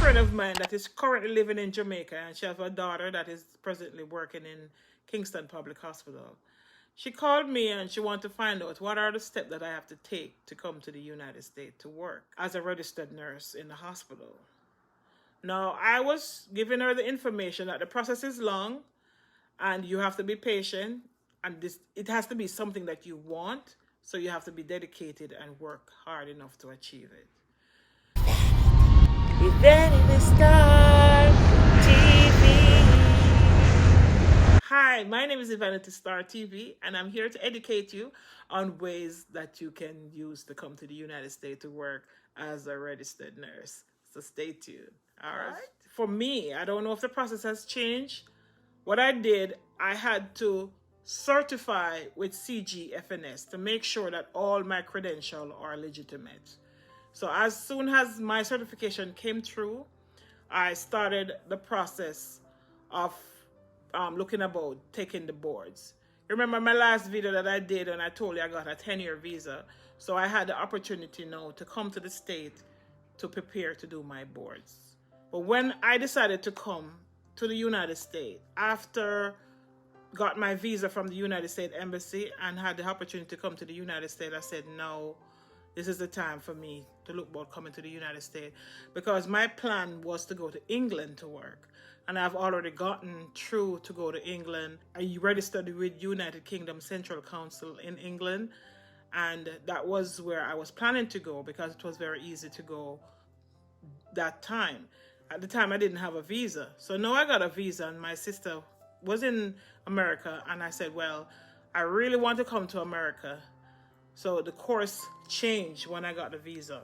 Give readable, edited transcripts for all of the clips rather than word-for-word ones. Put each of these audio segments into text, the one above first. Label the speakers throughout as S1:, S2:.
S1: friend of mine that is currently living in Jamaica, and she has a daughter that is presently working in Kingston Public Hospital. She called me and she wanted to find out what are the steps that I have to take to come to the United States to work as a registered nurse in the hospital. Now, I was giving her the information that the process is long and you have to be patient, and it has to be something that you want, so you have to be dedicated and work hard enough to achieve it.
S2: Event in the Star TV.
S1: Hi, my name is Vanity Star TV, and I'm here to educate you on ways that you can use to come to the United States to work as a registered nurse. So stay tuned. All right. For me, I don't know if the process has changed. What I did, I had to certify with CGFNS to make sure that all my credentials are legitimate. So as soon as my certification came through, I started the process of looking about taking the boards. Remember my last video that I did and I told you I got a 10-year visa. So I had the opportunity now to come to the state to prepare to do my boards. But when I decided to come to the United States, after got my visa from the United States Embassy and had the opportunity to come to the United States, I said, no, this is the time for me to look about coming to the United States, because my plan was to go to England to work. And I've already gotten through to go to England. I registered with United Kingdom Central Council in England. And that was where I was planning to go because it was very easy to go that time. At the time, I didn't have a visa. So now I got a visa, and my sister was in America. And I said, well, I really want to come to America. So the course changed when I got the visa.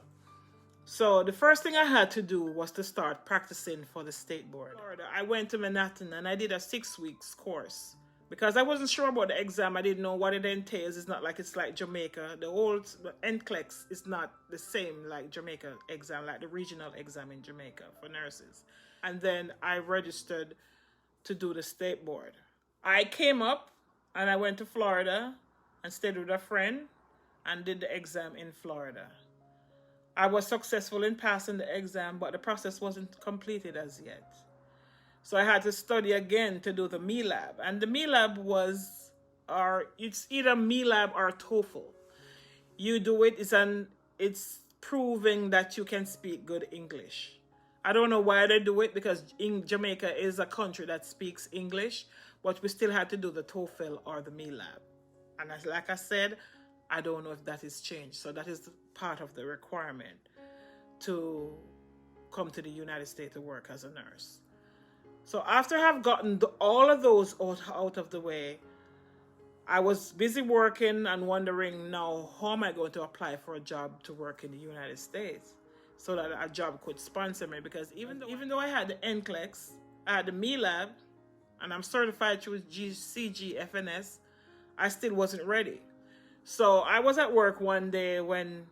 S1: So the first thing I had to do was to start practicing for the state board. I went to Manhattan and I did a 6 weeks course because I wasn't sure about the exam. I didn't know what it entails. It's not like it's like Jamaica. The old N-Clex is not the same like Jamaica exam, like the regional exam in Jamaica for nurses. And then I registered to do the state board. I came up and I went to Florida and stayed with a friend and did the exam in Florida. I was successful in passing the exam, but the process wasn't completed as yet. So I had to study again to do the MELAB. And the MELAB it's either MELAB or TOFEL. You do it, it's proving that you can speak good English. I don't know why they do it, because Jamaica is a country that speaks English, but we still had to do the TOFEL or the MELAB. And like I said, I don't know if that is changed. So that is part of the requirement to come to the United States to work as a nurse. So after I've gotten all of those out of the way, I was busy working and wondering now, how am I going to apply for a job to work in the United States so that a job could sponsor me? Because even though I had the N-Clex, I had the MELAB, and I'm certified through CGFNS, I still wasn't ready. So I was at work one day when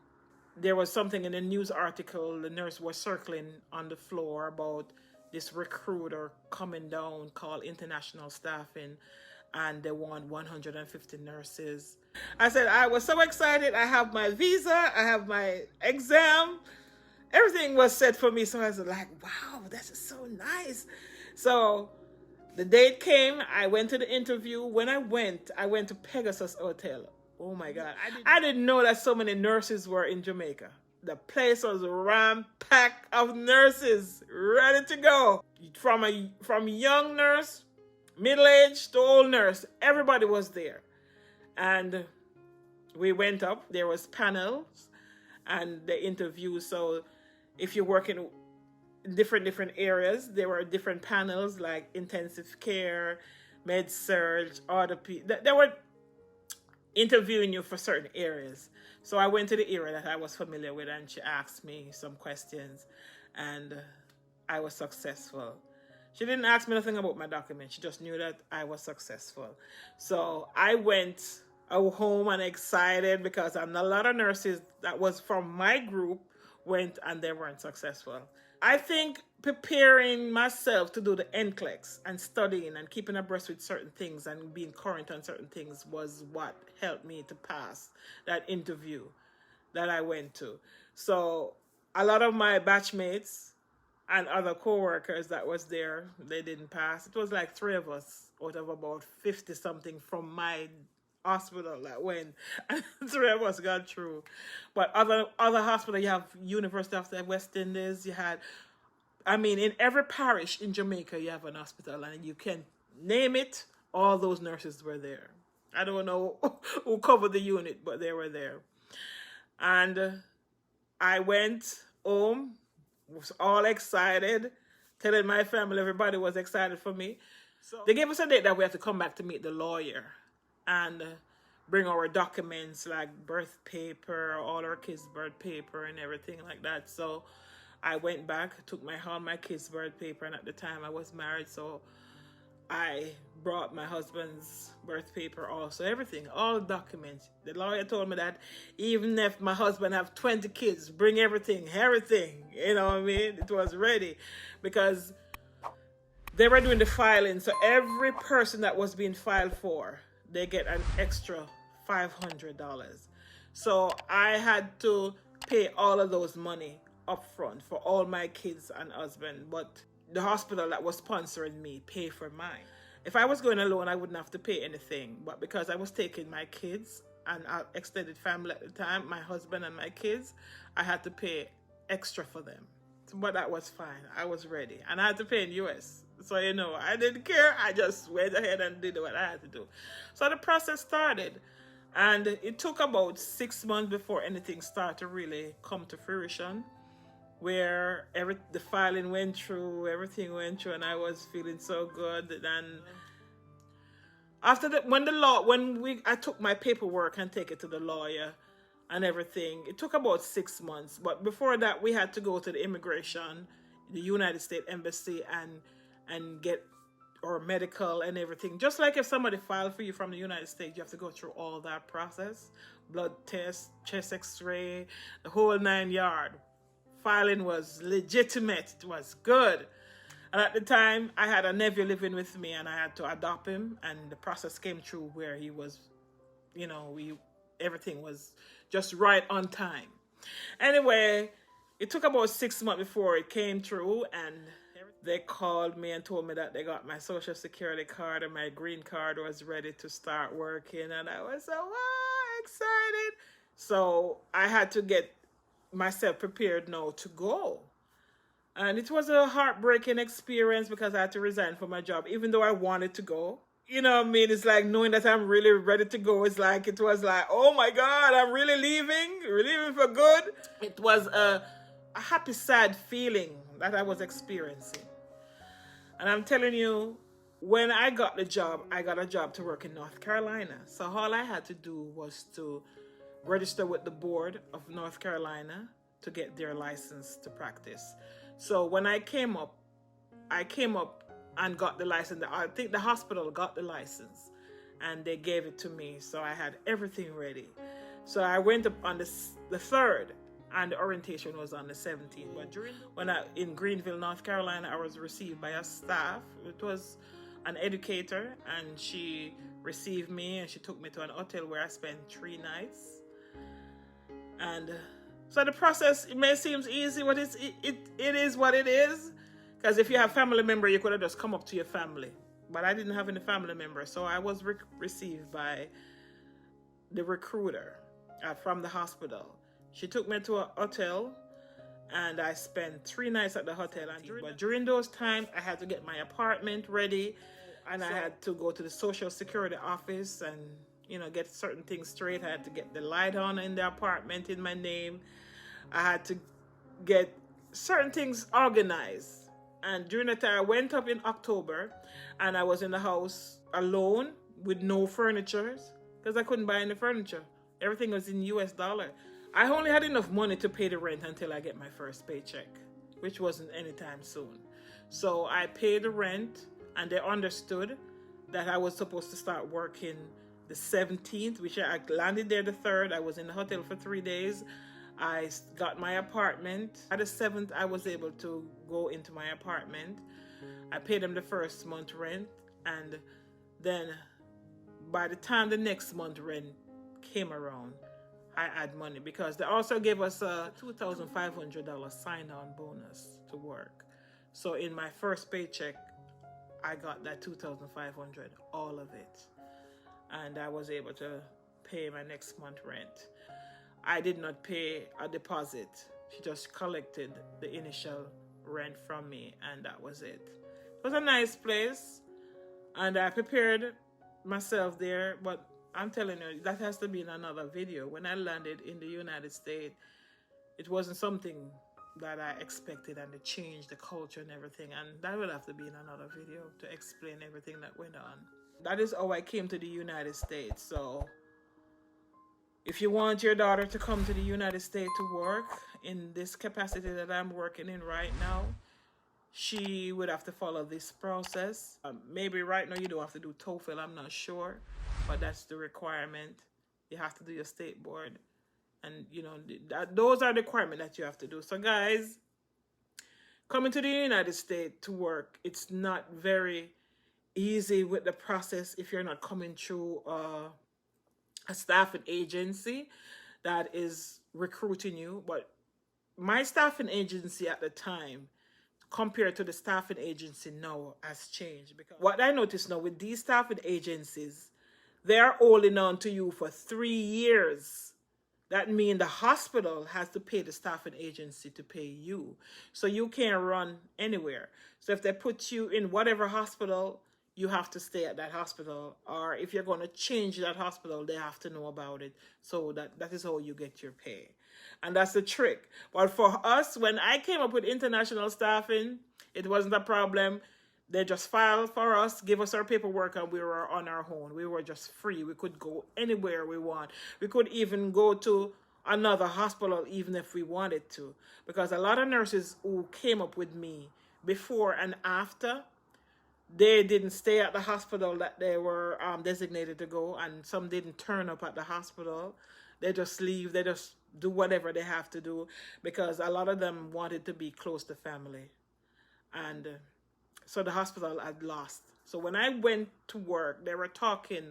S1: there was something in a news article. The nurse was circling on the floor about this recruiter coming down called International Staffing, and they want 150 nurses. I said, I was so excited. I have my visa, I have my exam. Everything was set for me. So I was like, wow, this is so nice. So the date came, I went to the interview. When I went to Pegasus Hotel. Oh my God. I didn't know that so many nurses were in Jamaica. The place was ram-packed of nurses ready to go. From young nurse, middle-aged to old nurse, everybody was there. And we went up, there was panels and the interview. So if you work in different areas, there were different panels like intensive care, med surg, orthopedic. They were interviewing you for certain areas. So I went to the area that I was familiar with, and she asked me some questions, and I was successful. She didn't ask me nothing about my document. She just knew that I was successful. So I went home and excited, because a lot of nurses that was from my group went and they weren't successful. I think preparing myself to do the N-Clex and studying and keeping abreast with certain things and being current on certain things was what helped me to pass that interview that I went to. So a lot of my batchmates and other co-workers that was there, they didn't pass. It was like 3 of us out of about 50 something from my hospital that went, and 3 of us got through. But other hospital, you have University of the West Indies, you had, I mean, in every parish in Jamaica you have an hospital, and you can name it, all those nurses were there. I don't know who covered the unit, but they were there. And I went home, was all excited, telling my family, everybody was excited for me. So they gave us a date that we had to come back to meet the lawyer and bring our documents like birth paper, all our kids' birth paper and everything like that. So I went back, took all my kids' birth paper, and at the time I was married, so I brought my husband's birth paper also, everything, all documents. The lawyer told me that even if my husband have 20 kids, bring everything, you know what I mean? It was ready because they were doing the filing. So every person that was being filed for, they get an extra $500. So I had to pay all of those money up front for all my kids and husband, but the hospital that was sponsoring me pay for mine. If I was going alone, I wouldn't have to pay anything, but because I was taking my kids and our extended family at the time, my husband and my kids, I had to pay extra for them. But that was fine. I was ready, and I had to pay in US. So, you know, I didn't care. I just went ahead and did what I had to do. So the process started, and it took about 6 months before anything started to really come to fruition, where the filing went through, everything went through, and I was feeling so good. And after that, I took my paperwork and take it to the lawyer and everything, it took about 6 months. But before that, we had to go to the immigration, the United States Embassy, and get our medical and everything. Just like if somebody filed for you from the United States, you have to go through all that process, blood test, chest x-ray, the whole 9 yards. Filing was legitimate. It was good. And at the time, I had a nephew living with me, and I had to adopt him. And the process came through where he was, you know, everything was just right on time. Anyway, it took about 6 months before it came through, and they called me and told me that they got my social security card and my green card was ready to start working. And I was so excited. So I had to get myself prepared now to go. And it was a heartbreaking experience because I had to resign from my job, even though I wanted to go. You know what I mean? It's like knowing that I'm really ready to go. It was like, oh my God, I'm really leaving for good. It was a happy, sad feeling that I was experiencing. And I'm telling you, when I got a job to work in North Carolina. So all I had to do was to register with the board of North Carolina to get their license to practice. So when I came up and got the license. I think the hospital got the license and they gave it to me. So I had everything ready. So I went up on the 3rd and the orientation was on the 17th. But in Greenville, North Carolina, I was received by a staff. It was an educator, and she received me and she took me to an hotel where I spent 3 nights. And so the process, it may seem easy, but it is what it is. Because if you have family member, you could have just come up to your family. But I didn't have any family member, so I was received by the recruiter from the hospital. She took me to a hotel, and I spent 3 nights at the hotel. But during those times, I had to get my apartment ready, and I had to go to the Social Security office and, you know, get certain things straight. I had to get the light on in the apartment in my name. I had to get certain things organized. And during that time, I went up in October, and I was in the house alone with no furniture because I couldn't buy any furniture. Everything was in US dollar. I only had enough money to pay the rent until I get my first paycheck, which wasn't anytime soon. So I paid the rent, and they understood that I was supposed to start working the 17th, which I landed there the 3rd. I was in the hotel for 3 days. I got my apartment. At the 7th, I was able to go into my apartment. I paid them the first month rent, and then by the time the next month rent came around, I had money because they also gave us a $2,500 sign-on bonus to work. So in my first paycheck, I got that 2,500, all of it. And I was able to pay my next month rent. I did not pay a deposit. She just collected the initial rent from me, and that was it. It was a nice place, and I prepared myself there, but I'm telling you, that has to be in another video. When I landed in the United States, it wasn't something that I expected, and it changed the culture and everything, and that would have to be in another video to explain everything that went on. That is how I came to the United States. So if you want your daughter to come to the United States to work in this capacity that I'm working in right now, she would have to follow this process. Maybe right now you don't have to do TOFEL, I'm not sure, but that's the requirement. You have to do your state board, and you know those are the requirements that you have to do. So guys, coming to the United States to work, it's not very easy with the process if you're not coming through a staffing agency that is recruiting you. But my staffing agency at the time compared to the staffing agency now has changed, because what I notice now with these staffing agencies, they're holding on to you for 3 years. That means the hospital has to pay the staffing agency to pay you. So you can't run anywhere. So if they put you in whatever hospital, you have to stay at that hospital. Or if you're going to change that hospital, they have to know about it. So that is how you get your pay. And that's the trick. But for us, when I came up with international staffing, it wasn't a problem. They just filed for us, give us our paperwork, and we were on our own. We were just free. We could go anywhere we want. We could even go to another hospital even if we wanted to. Because a lot of nurses who came up with me before and after, they didn't stay at the hospital that they were designated to go, and some didn't turn up at the hospital. They just leave. They just do whatever they have to do, because a lot of them wanted to be close to family. And so the hospital had lost. So when I went to work, they were talking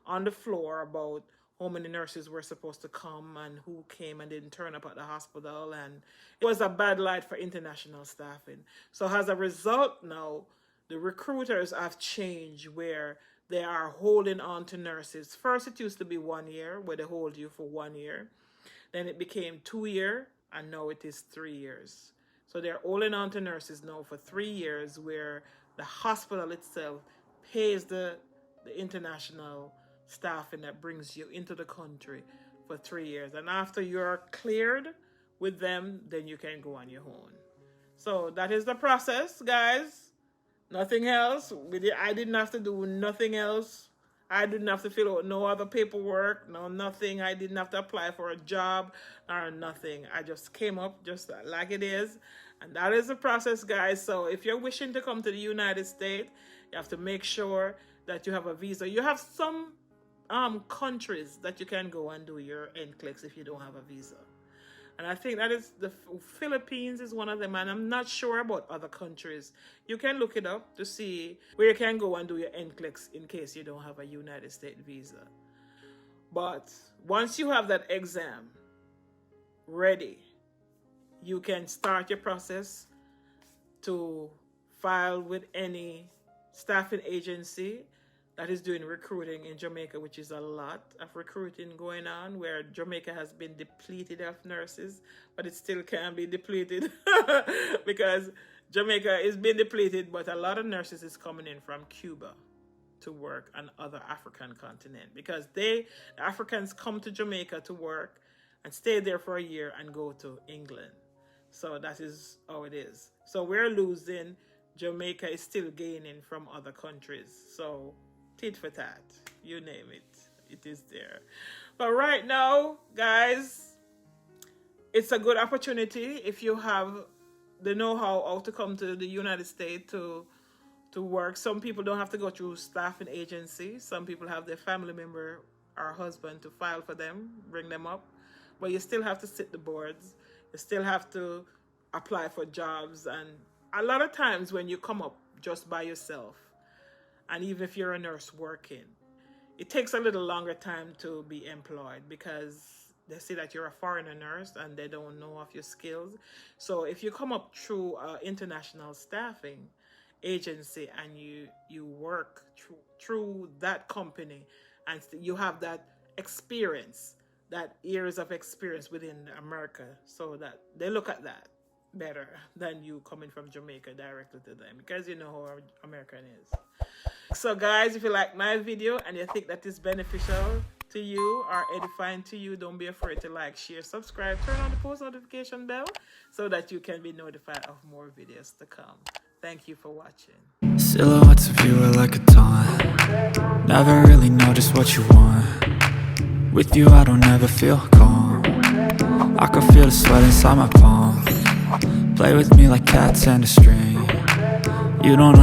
S1: on the floor about how many nurses were supposed to come and who came and didn't turn up at the hospital. And it was a bad light for international staffing. So as a result now, the recruiters have changed where they are holding on to nurses. First, it used to be 1 year, where they hold you for 1 year. Then it became 2 years, and now it is 3 years. So they're holding on to nurses now for 3 years, where the hospital itself pays the international staffing that brings you into the country for 3 years. And after you're cleared with them, then you can go on your own. So that is the process, guys. Nothing else. I didn't have to do nothing else. I didn't have to fill out no other paperwork, no nothing. I didn't have to apply for a job or nothing. I just came up just like it is. And that is the process, guys. So if you're wishing to come to the United States, you have to make sure that you have a visa. You have some countries that you can go and do your N-Clex if you don't have a visa. And I think that is the Philippines is one of them, and I'm not sure about other countries. You can look it up to see where you can go and do your N-Clex in case you don't have a United States visa. But once you have that exam ready, you can start your process to file with any staffing agency that is doing recruiting in Jamaica, which is a lot of recruiting going on, where Jamaica has been depleted of nurses, but it still can be depleted because Jamaica is being depleted, but a lot of nurses is coming in from Cuba to work on other African continent, because Africans come to Jamaica to work and stay there for a year and go to England. So that is how it is. So we're losing. Jamaica is still gaining from other countries. So tit for tat, you name it, it is there. But right now, guys, it's a good opportunity if you have the know-how to come to the United States to work. Some people don't have to go through staffing agencies. Some people have their family member or husband to file for them, bring them up. But you still have to sit the boards. You still have to apply for jobs. And a lot of times when you come up just by yourself, and even if you're a nurse working, it takes a little longer time to be employed, because they see that you're a foreigner nurse and they don't know of your skills. So if you come up through international staffing agency and you work through that company and you have that experience, that years of experience within America, so that they look at that better than you coming from Jamaica directly to them, because you know how American is. So guys, if you like my video and you think that is beneficial to you or edifying to you, don't be afraid to like, share, subscribe, turn on the post notification bell so that you can be notified of more videos to come. Thank you for watching.
S3: Silhouettes of you are like a taunt. Never really know just what you want. With you I don't ever feel calm. I can feel the sweat inside my palm. Play with me like cats and a string. You don't